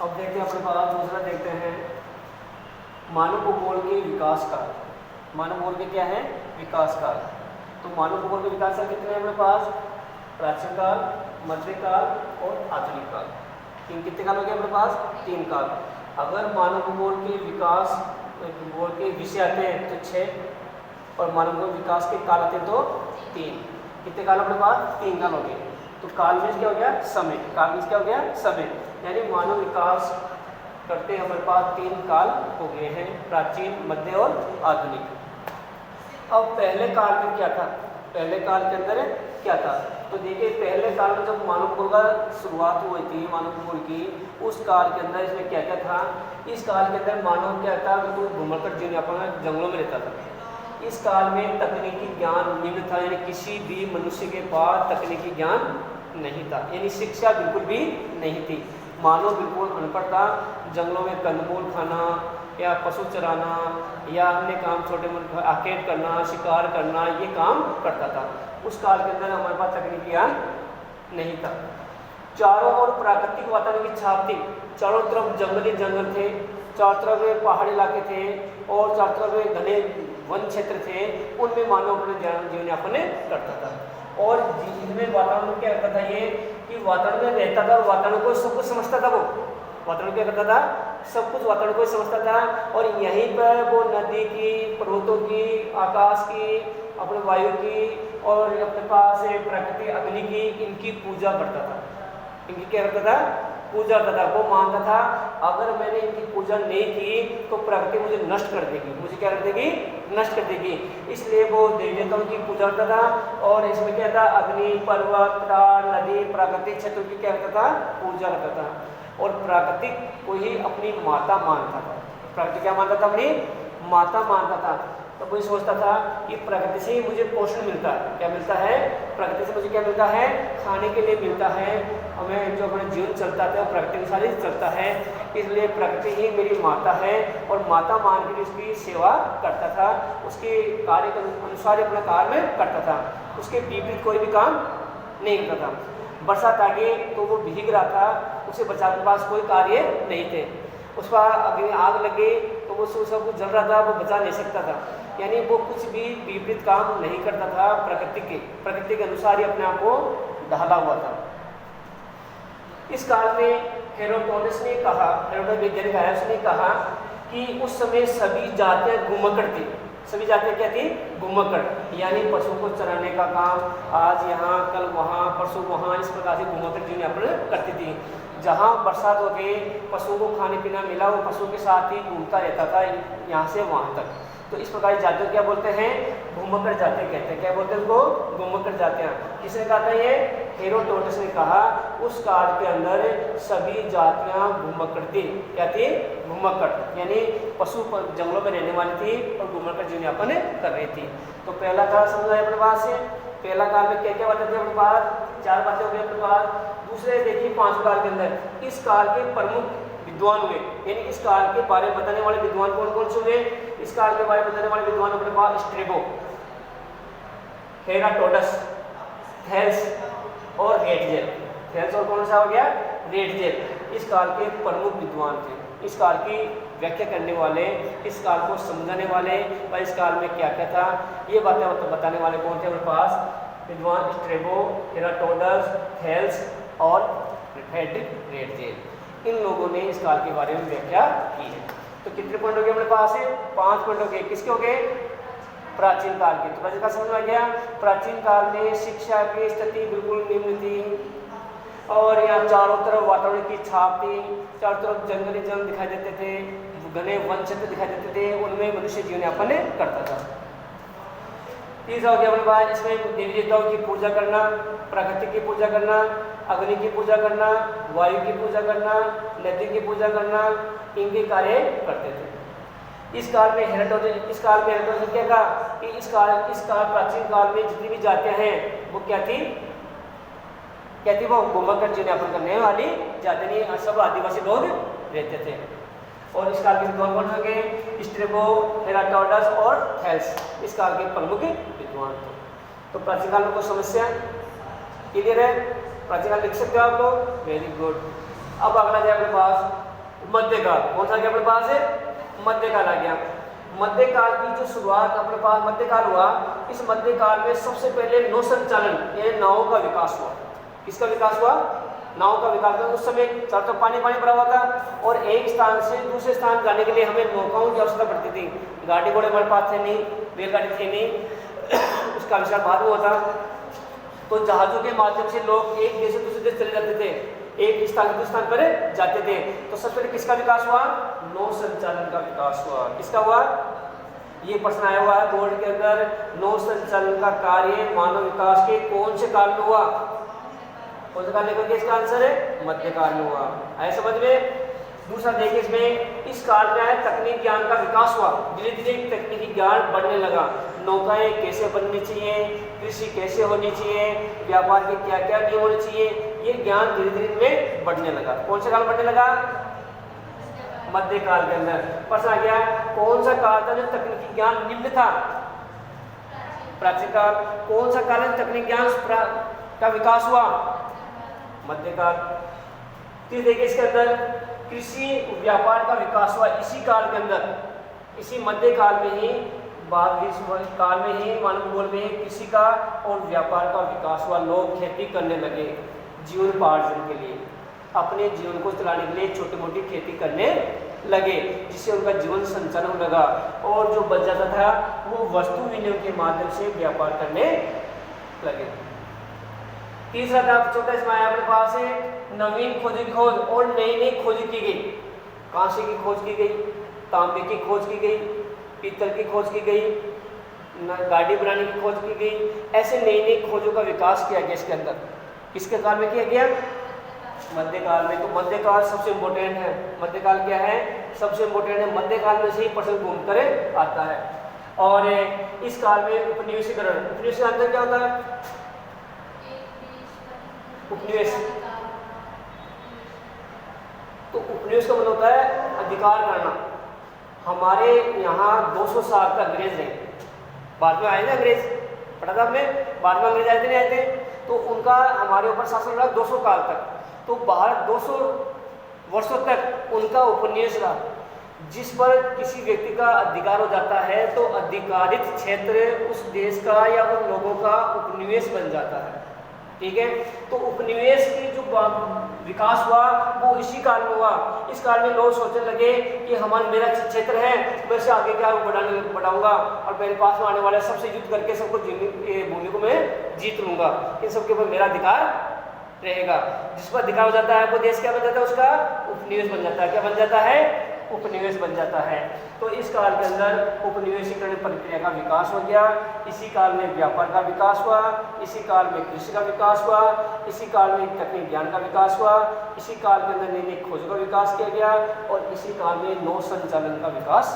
अब देखते हैं अपने पास दूसरा देखते हैं मानव भूगोल के विकास काल। मानव भूगोल के क्या है विकास काल। तो मानव भूगोल के विकास काल कितने हैं अपने पास? प्राचीन काल, मध्यकाल और आधुनिक काल। कितने काल हो गए अपने पास? 3 काल। अगर मानव भूगोल के विकास भूगोल के विषय आते हैं तो 6 और मानव भूगोल विकास के काल आते हैं तो 3। कितने काल अपने पास? 3 काल हो गए। तो काल में क्या हो गया? समय। काल में क्या हो गया? समय। यानी मानव विकास करते हमारे पास 3 काल हो गए हैं, प्राचीन, मध्य और आधुनिक। अब पहले काल में क्या था? पहले काल के अंदर क्या था? तो देखिए पहले काल में जब मानव भूगोल का शुरुआत हुई थी मानव भूगोल की, उस काल के अंदर इसमें क्या क्या था? इस काल के अंदर मानव क्या था? तो घूमकर जीवन यापन जंगलों में रहता था। इस काल में तकनीकी ज्ञान निम्न था, यानी किसी भी मनुष्य के पास तकनीकी ज्ञान नहीं था, यानी शिक्षा बिल्कुल भी नहीं थी। मानव बिल्कुल अनपढ़ था। जंगलों में कंदमूल खाना या पशु चराना या अन्य काम, छोटे मोटे आकेट करना, शिकार करना, ये काम करता था। उस काल के अंदर हमारे पास तकनीकी ज्ञान नहीं था। चारों ओर प्राकृतिक वातावरण की छाप थी। चारों तरफ जंगली जंगल थे, चारों तरफ पहाड़ी इलाके थे और चारों तरफ घने वन क्षेत्र थे। उनमें मानव अपने जीवन यापन करता था। और जिनमें वातावरण क्या करता था ये कि वातावरण में रहता था और वातावरण को सब कुछ समझता था। वो वातावरण क्या करता था? सब कुछ वातावरण को समझता था। और यहीं पर वो नदी की, पर्वतों की, आकाश की, अपने वायु की और अपने पास प्रकृति अग्नि की, इनकी पूजा करता था। इनकी क्या करता था? पूजा करता था। वो मानता था अगर मैंने इनकी पूजा नहीं की तो प्रकृति मुझे नष्ट कर देगी। मुझे क्या कर देगी? नष्ट कर देगी। इसलिए वो देवी देवताओं की पूजा करता था। और इसमें क्या था? अग्नि, पर्वत, पहाड़, नदी, प्राकृतिक क्षेत्रों की क्या करता था? पूजा करता था। और प्राकृतिक को ही अपनी माता मानता था। प्रकृति क्या मानता था? अपनी माता मानता था। तो वही सोचता था कि प्रकृति से ही मुझे पोषण मिलता है। क्या मिलता है? प्रकृति से मुझे क्या मिलता है? खाने के लिए मिलता है। हमें जो अपना जीवन चलता है वो प्रकृति के अनुसार ही चलता है। इसलिए प्रकृति ही मेरी माता है और माता मान के उसकी सेवा करता था। उसके कार्य के अनुसार अपना कार्य करता था। उसके विपरीत कोई भी काम नहीं करता था। बरसात आ गई तो वो भीग रहा था, उसे बचाने के पास कोई कार्य नहीं थे। उस पर अग्नि आग लगे तो वो सब कुछ जल रहा था, वो बचा नहीं सकता था। यानी वो कुछ भी विपरीत काम नहीं करता था। प्रकृति के अनुसार ही अपने आप को ढाला हुआ था। इस काल में हेरोडोटस ने कहा, हेरोडोटस वैज्ञानिक आया, उसने कहा कि उस समय सभी जातियां घुमक्कड़ थी। सभी जातियां क्या थी? घुमक्कड़, यानी पशु को चराने का काम आज यहाँ, कल वहाँ, परसों वहाँ, इस प्रकार से घुमक्कड़ जीवन यापन करती थी। जहाँ बरसात हो गई, पशुओं को खाने पीना मिला, वो पशुओं के साथ ही घूमता रहता था यहाँ से वहाँ तक। तो इस प्रकार की जातियों क्या बोलते हैं? घुमक्कड़ जातियां कहते हैं। क्या बोलते हैं उनको? घुमक्कड़ जातियां। किसने कहा था ये? हेरोडोटस ने कहा। उस काल के अंदर सभी जातियां घुमक्कड़ थी। क्या थी? घुमक्कड़, यानी पशु जंगलों में रहने वाली थी और घुमक्कड़ जीवन यापन कर रही थी। तो पहला काल समझ आया अपने पास से। पहला काल में क्या क्या बातें थी अपने पास? 4 बातें हो गई अपने पास। दूसरे देखिए 5 काल के अंदर इस काल के प्रमुख विद्वान हुए, यानी इस काल के बारे में बताने वाले विद्वान कौन कौन से हुए? इस काल के बारे में बताने वाले विद्वान अपने पास स्ट्रेबो, हेरोडोटस, थेल्स और रेटजेल। थेल्स और कौन सा हो गया? रेटजेल। इस काल के प्रमुख विद्वान थे। इस काल की व्याख्या करने वाले, इस काल को समझाने वाले और इस काल में क्या क्या था ये बातें बताने वाले कौन थे हमारे पास? विद्वान स्ट्रेबो, हेरोडोटस, थेल्स और फ्रेडरिक रेटजेल। इन लोगों ने इस काल के बारे में व्याख्या की है। तो कितने पॉइंट हो गए हमारे पास है? 5 पॉइंट हो गए। किसके हो गए? प्राचीन काल के। तो प्राचीन काल समझ में आ गया। प्राचीन काल में शिक्षा की स्थिति बिल्कुल निम्न थी और यहाँ चारों तरफ वातावरण की छाप थी। चारों तरफ जंगली जंगल दिखाई देते थे, घने वन क्षेत्र दिखाई देते थे, उनमें मनुष्य जीवन यापन करता था। तीसरा हो गया अपने पास इसमें देवी देवताओं की पूजा करना, प्रकृति की पूजा करना, अग्नि की पूजा करना, वायु की पूजा करना, नदी की पूजा करना, इनके कार्य करते थे। इस काल में हेरोडोटस ने क्या कहा कि इस काल प्राचीन काल में जितनी भी जातियां हैं वो क्या थी? वो घुमक्कड़ जीवन यापन करने वाली जातियां, सब आदिवासी लोग रहते थे। और इस काल के विद्वान कौन हो गए? स्ट्रेबो, हेरोडोटस और थेल्स इस काल के प्रमुख विद्वान थे। तो प्राचीन काल में कोई समस्या क्लियर है? प्राचीन काल लिख सकते हो आप लोग? Very good. अब अगला जाए अपने पास मध्यकाल। कौन सा आ गया अपने पास है? मध्यकाल आ गया। मध्यकाल की जो शुरुआत अपने पास मध्यकाल हुआ, इस मध्यकाल में सबसे पहले नौ संचालन यानी नावों का विकास हुआ। किसका विकास हुआ? नाव का विकास हुआ। उस समय चारों तरफ पानी पानी भरा हुआ था और एक स्थान से दूसरे स्थान जाने के लिए हमें नौकाओं की आवश्यकता पड़ती थी। गाड़ी घोड़े हमारे पास थे नहीं, रेलगाड़ी थी नहीं, उसका आविष्कार बाद में हुआ था। तो जहाजों के माध्यम से लोग एक देश से दूसरे देश चले जाते थे, एक स्थान से दूसरे स्थान पर जाते थे। तो सबसे पहले किसका विकास हुआ? नौ संचालन का विकास हुआ। किसका हुआ? ये प्रश्न आया हुआ है बोर्ड के अंदर। नौ संचालन का कार्य मानव विकास के कौन से काल में हुआ? कौन सा काल लेकर इसका आंसर है? मध्यकाल में हुआ। आए समझ में? दूसरा देखिए इसमें, इस काल में आया तकनीक ज्ञान का विकास हुआ। धीरे धीरे तकनीकी ज्ञान बढ़ने लगा। नौकाएं कैसे बननी चाहिए, कृषि कैसे होनी चाहिए, व्यापार के क्या क्या नियम होने चाहिए, ये ज्ञान धीरे धीरे में बढ़ने लगा। कौन सा काल बढ़ने लगा? मध्यकाल के अंदर। प्रश्न आ गया, कौन सा काल था जो तकनीकी ज्ञान निम्न था? प्राचीन काल। कौन सा काल तकनीकी ज्ञान का विकास हुआ? मध्यकाल। फिर देखिए इसके अंदर कृषि व्यापार का विकास हुआ इसी काल के अंदर, इसी मध्यकाल में ही, बाद काल में ही, मानव भूगोल में ही कृषि का और व्यापार का विकास हुआ। लोग खेती करने लगे जीवनोपार्जन के लिए, अपने जीवन को चलाने के लिए छोटी मोटी खेती करने लगे, जिससे उनका जीवन संचालन होने लगा। और जो बच जाता था वो वस्तु विनिमय के माध्यम से व्यापार करने लगे। तीसरा था छोटा इसमें आया अपने पास है नवीन खोज की खोज और नई नई खोज की गई। कांसे की खोज की गई, तांबे की खोज की गई, पीतल की खोज की गई, गाड़ी बनाने की खोज की गई। ऐसे नई नई खोजों का विकास किया गया इसके अंदर। किसके काल में किया गया? मध्यकाल में। तो मध्यकाल सबसे इम्पोर्टेंट है। मध्यकाल क्या है? सबसे इम्पोर्टेंट है। मध्यकाल में से ही प्रश्न घूमकर आता है। और इस काल में उपनिवेशीकरण, उपनिवेश का अंदर क्या होता है? उपनिवेश। तो उपनिवेश का मतलब होता है अधिकार करना। हमारे यहाँ 200 साल तक अंग्रेज रहे, बाद में आए थे अंग्रेज, पता था आपने? बाद में अंग्रेज आए थे नहीं आए थे? तो उनका हमारे ऊपर शासन रहा 200 काल तक। तो भारत 200 वर्षों तक उनका उपनिवेश रहा, जिस पर किसी व्यक्ति का अधिकार हो जाता है तो अधिकारित क्षेत्र उस देश का या उन लोगों का उपनिवेश बन जाता है। ठीक है? तो उपनिवेश की जो विकास हुआ वो इसी काल में हुआ। इस काल में लोग सोचने लगे कि हमारा मेरा क्षेत्र है, मैं इसे आगे क्या बढ़ाऊंगा और मेरे पास में आने वाले सबसे युद्ध करके सबको भूमि को मैं जीत लूंगा, इन सबके ऊपर मेरा अधिकार रहेगा। जिस पर अधिकार हो जाता है वो देश क्या बन जाता है? उसका उपनिवेश बन जाता है। क्या बन जाता है? उपनिवेश बन जाता है। तो इस काल के अंदर उपनिवेशीकरण प्रक्रिया का विकास हो गया। इसी काल में व्यापार का विकास हुआ, इसी काल में कृषि का विकास हुआ, इसी काल में तकनीक ज्ञान का विकास हुआ, इसी काल के अंदर नई नई खोजों का विकास किया गया और इसी काल में नौ संचालन का विकास